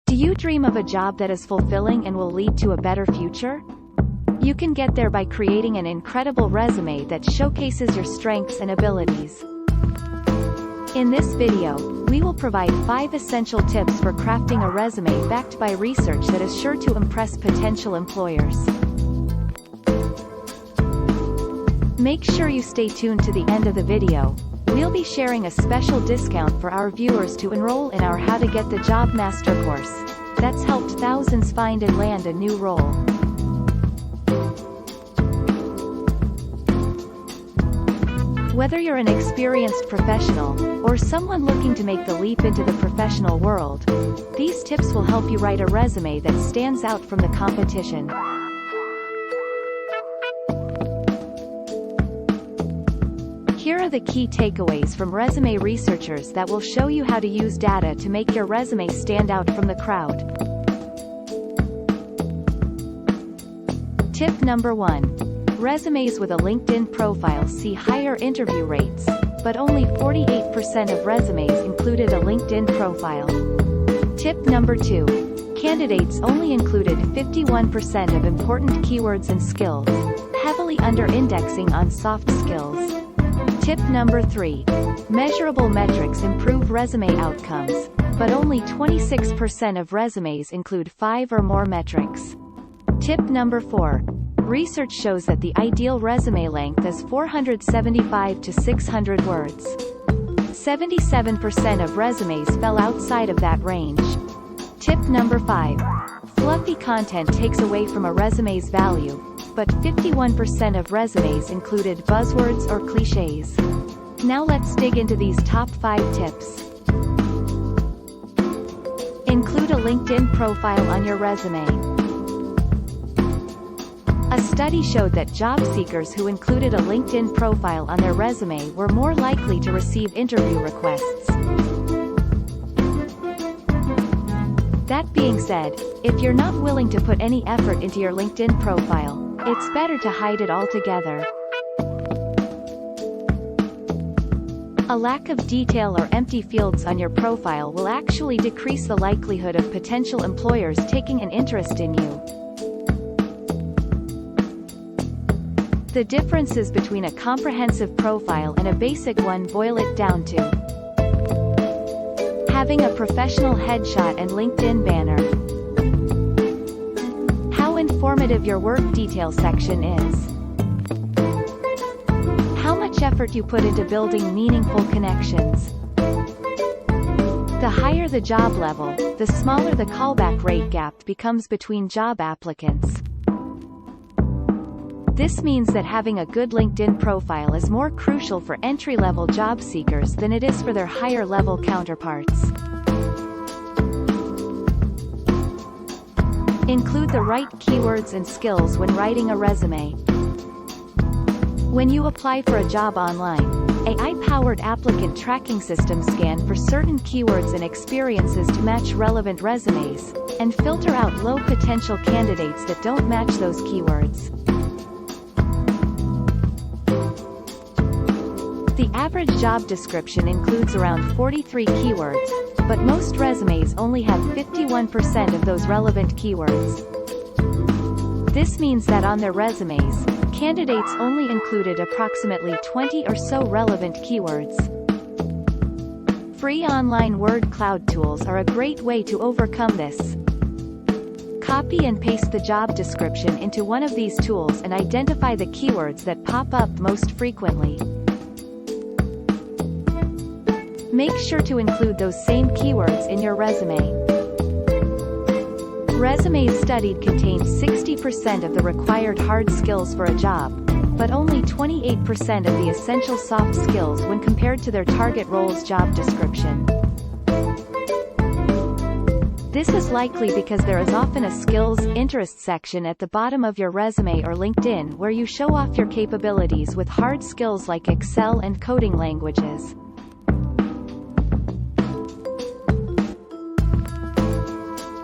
Do you dream of a job that is fulfilling and will lead to a better future? You can get there by creating an incredible resume that showcases your strengths and abilities. In this video, we will provide 5 essential tips for crafting a resume backed by research that is sure to impress potential employers. Make sure you stay tuned to the end of the video. We'll be sharing a special discount for our viewers to enroll in our How to Get the Job Master course. That's helped thousands find and land a new role. Whether you're an experienced professional, or someone looking to make the leap into the professional world, these tips will help you write a resume that stands out from the competition. Here are the key takeaways from resume researchers that will show you how to use data to make your resume stand out from the crowd. Tip number 1. Resumes with a LinkedIn profile see higher interview rates, but only 48% of resumes included a LinkedIn profile. Tip number 2. Candidates only included 51% of important keywords and skills, heavily under-indexing on soft skills. Tip number 3. Measurable metrics improve resume outcomes, but only 26% of resumes include 5 or more metrics. Tip number 4. Research shows that the ideal resume length is 475 to 600 words. 77% of resumes fell outside of that range. Tip number 5. Fluffy content takes away from a resume's value, but 51% of resumes included buzzwords or cliches. Now let's dig into these top 5 tips. Include a LinkedIn profile on your resume. A study showed that job seekers who included a LinkedIn profile on their resume were more likely to receive interview requests. That being said, if you're not willing to put any effort into your LinkedIn profile, it's better to hide it altogether. A lack of detail or empty fields on your profile will actually decrease the likelihood of potential employers taking an interest in you. The differences between a comprehensive profile and a basic one boil it down to having a professional headshot and LinkedIn banner, how informative your work detail section is, how much effort you put into building meaningful connections. The higher the job level, the smaller the callback rate gap becomes between job applicants. This means that having a good LinkedIn profile is more crucial for entry-level job seekers than it is for their higher-level counterparts. Include the right keywords and skills when writing a resume. When you apply for a job online, AI-powered applicant tracking systems scan for certain keywords and experiences to match relevant resumes, and filter out low-potential candidates that don't match those keywords. The average job description includes around 43 keywords, but most resumes only have 51% of those relevant keywords. This means that on their resumes, candidates only included approximately 20 or so relevant keywords. Free online word cloud tools are a great way to overcome this. Copy and paste the job description into one of these tools and identify the keywords that pop up most frequently. Make sure to include those same keywords in your resume. Resumes studied contain 60% of the required hard skills for a job, but only 28% of the essential soft skills when compared to their target role's job description. This is likely because there is often a skills interest section at the bottom of your resume or LinkedIn where you show off your capabilities with hard skills like Excel and coding languages.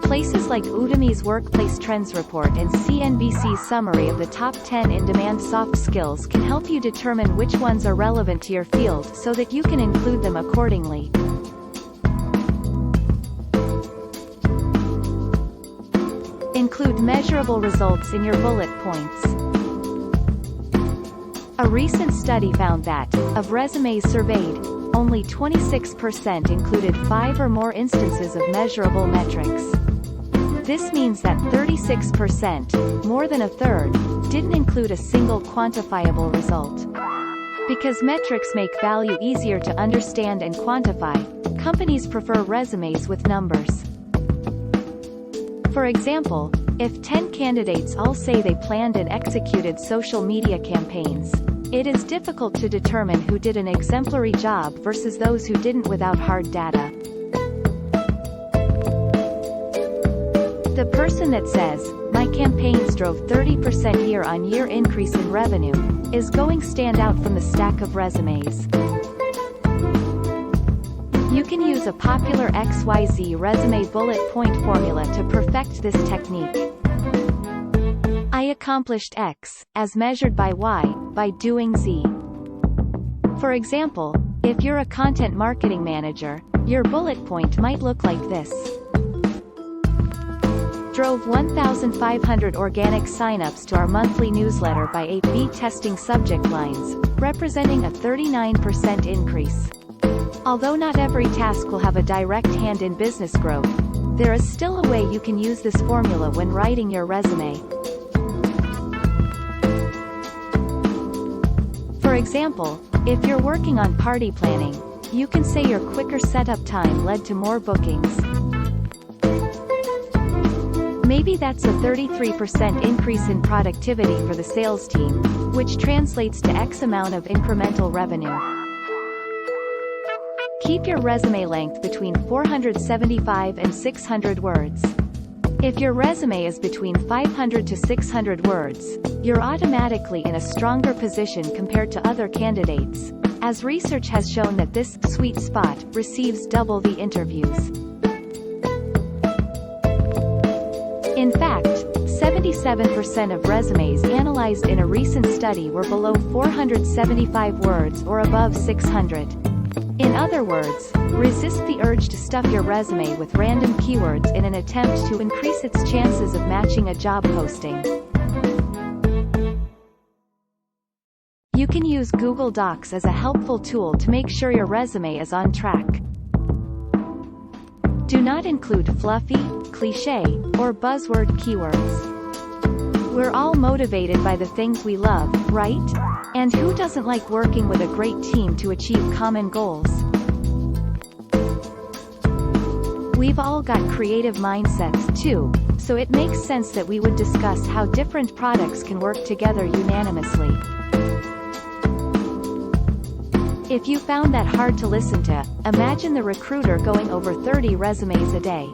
Places like Udemy's Workplace Trends Report and CNBC's summary of the top 10 in-demand soft skills can help you determine which ones are relevant to your field so that you can include them accordingly. Include measurable results in your bullet points. A recent study found that, of resumes surveyed, only 26% included 5 or more instances of measurable metrics. This means that 36%, more than a third, didn't include a single quantifiable result. Because metrics make value easier to understand and quantify, companies prefer resumes with numbers. For example, if 10 candidates all say they planned and executed social media campaigns, it is difficult to determine who did an exemplary job versus those who didn't without hard data. The person that says, "My campaigns drove 30% year-on-year increase in revenue," is going stand out from the stack of resumes. You can use a popular XYZ resume bullet point formula to perfect this technique. I accomplished X, as measured by Y, by doing Z. For example, if you're a content marketing manager, your bullet point might look like this. Drove 1,500 organic signups to our monthly newsletter by A/B testing subject lines, representing a 39% increase. Although not every task will have a direct hand in business growth, there is still a way you can use this formula when writing your resume. For example, if you're working on party planning, you can say your quicker setup time led to more bookings. Maybe that's a 33% increase in productivity for the sales team, which translates to X amount of incremental revenue. Keep your resume length between 475 and 600 words. If your resume is between 500 to 600 words, you're automatically in a stronger position compared to other candidates, as research has shown that this sweet spot receives double the interviews. In fact, 77% of resumes analyzed in a recent study were below 475 words or above 600. In other words, resist the urge to stuff your resume with random keywords in an attempt to increase its chances of matching a job posting. You can use Google Docs as a helpful tool to make sure your resume is on track. Do not include fluffy, cliché, or buzzword keywords. We're all motivated by the things we love, right? And who doesn't like working with a great team to achieve common goals? We've all got creative mindsets, too, so it makes sense that we would discuss how different products can work together unanimously. If you found that hard to listen to, imagine the recruiter going over 30 resumes a day.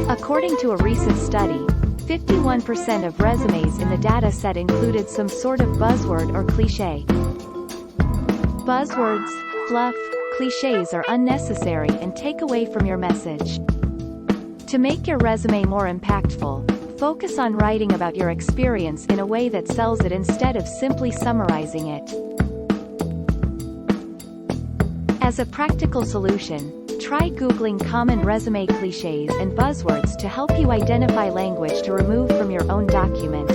According to a recent study, 51% of resumes in the data set included some sort of buzzword or cliché. Buzzwords, fluff, clichés are unnecessary and take away from your message. To make your resume more impactful, focus on writing about your experience in a way that sells it instead of simply summarizing it. As a practical solution, try Googling common resume clichés and buzzwords to help you identify language to remove from your own document.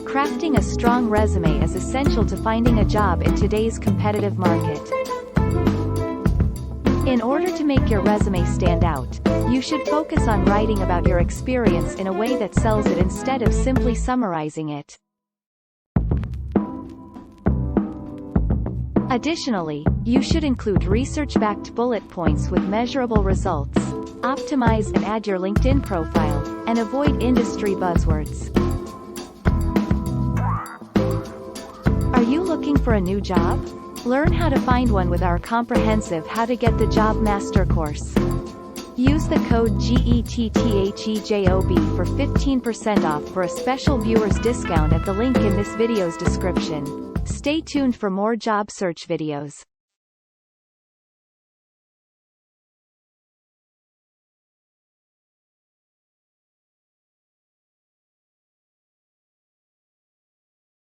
Crafting a strong resume is essential to finding a job in today's competitive market. In order to make your resume stand out, you should focus on writing about your experience in a way that sells it instead of simply summarizing it. Additionally, you should include research-backed bullet points with measurable results, optimize and add your LinkedIn profile, and avoid industry buzzwords. Are you looking for a new job? Learn how to find one with our comprehensive How to Get the Job Master course. Use the code GETTHEJOB for 15% off for a special viewer's discount at the link in this video's description. Stay tuned for more job search videos.